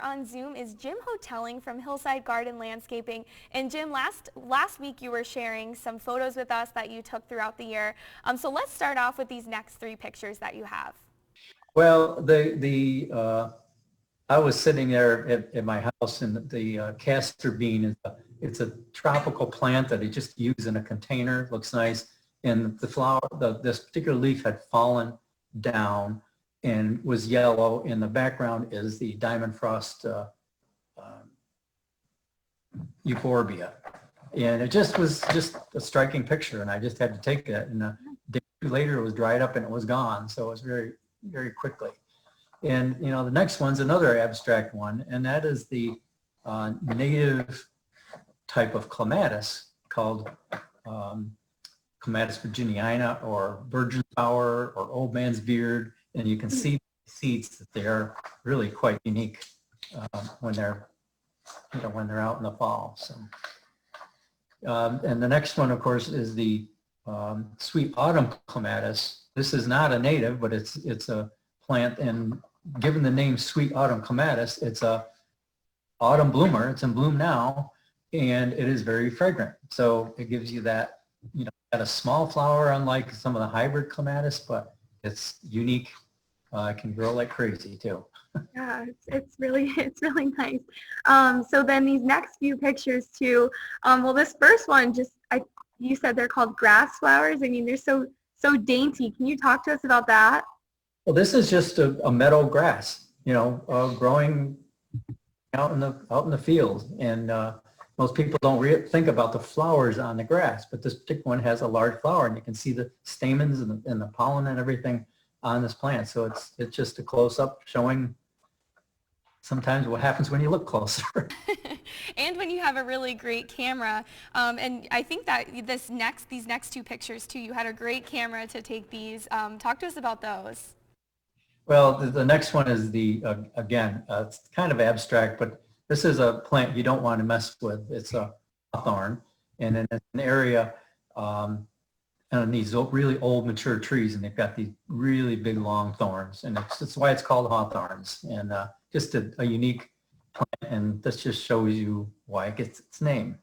on Zoom is Jim Hotelling from Hillside Garden Landscaping. And Jim, last week you were sharing some photos with us that you took throughout the year. So let's start off with these next three pictures that you have. Well, I was sitting there at my house, and the castor bean it's a tropical plant that I just use in a container. It looks nice, and the flower, this particular leaf had fallen down and was yellow. In the background is the diamond frost euphorbia, and it just was just a striking picture, and I just had to take it. And a day or two later, it was dried up and it was gone. So it was very, very quickly. And the next one's another abstract one, and that is the native type of clematis called Clematis virginiana, or virgin flower, or old man's beard. And you can see the seeds that they are really quite unique when they're out in the fall. So, and the next one, of course, is the sweet autumn clematis. This is not a native, but it's a plant, and given the name sweet autumn clematis, it's a autumn bloomer. It's in bloom now, and it is very fragrant. So it gives you that, got a small flower, unlike some of the hybrid clematis, but it's unique. It can grow like crazy too. Yeah, it's really nice. So then these next few pictures too. Well, this first one, you said they're called grass flowers. I mean, they're so dainty. Can you talk to us about that? Well, this is just a meadow grass, growing out in the field, and most people don't think about the flowers on the grass, but this particular one has a large flower, and you can see the stamens and the pollen and everything on this plant. So it's just a close-up showing sometimes what happens when you look closer. And when you have a really great camera. And I think that these next two pictures too, you had a great camera to take these. Talk to us about those. Well, the next one is again, it's kind of abstract, but this is a plant you don't want to mess with. It's a hawthorn, and in an area and these really old mature trees, and they've got these really big long thorns, and that's why it's called hawthorns, and just a unique plant, and this just shows you why it gets its name.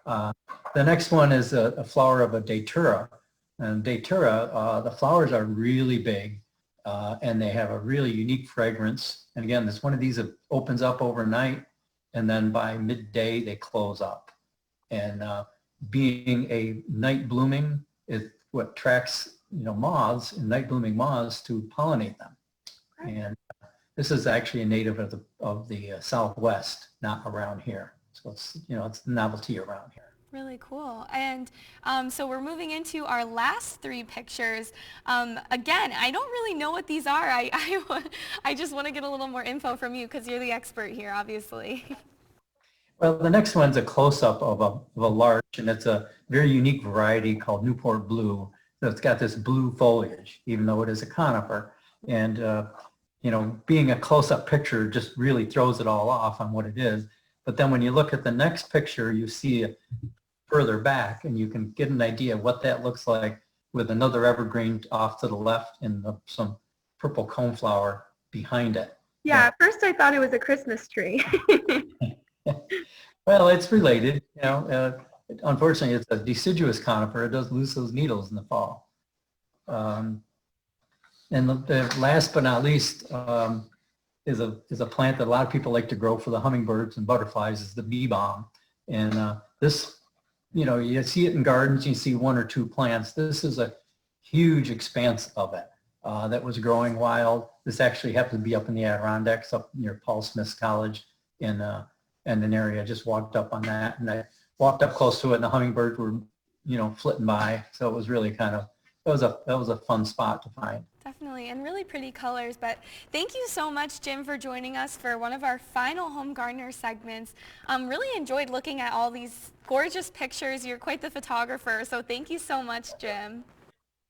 The next one is a flower of a datura, and datura, the flowers are really big. And they have a really unique fragrance. And again, this one of these opens up overnight, and then by midday they close up. And being a night blooming is what attracts moths and night blooming moths to pollinate them. Right. And this is actually a native of the Southwest, not around here. So it's it's a novelty around here. Really cool. And so we're moving into our last three pictures. Again, I don't really know what these are. I just want to get a little more info from you because you're the expert here, obviously. Well, the next one's a close-up of a larch, and it's a very unique variety called Newport Blue. So it's got this blue foliage, even though it is a conifer. And, being a close-up picture just really throws it all off on what it is. But then when you look at the next picture, you see it further back, and you can get an idea of what that looks like with another evergreen off to the left and some purple coneflower behind it. Yeah, at first I thought it was a Christmas tree. Well, it's related. Unfortunately, it's a deciduous conifer. It does lose those needles in the fall. And the last but not least is a plant that a lot of people like to grow for the hummingbirds and butterflies, is the bee balm. And this, you see it in gardens, you see one or two plants. This is a huge expanse of it that was growing wild. This actually happened to be up in the Adirondacks, up near Paul Smith's College in an area. I just walked up on that, and I walked up close to it, and the hummingbirds were, flitting by. So it was really that was a fun spot to find. Definitely, and really pretty colors. But thank you so much, Jim, for joining us for one of our final Home Gardener segments. Really enjoyed looking at all these gorgeous pictures. You're quite the photographer, so thank you so much, Jim.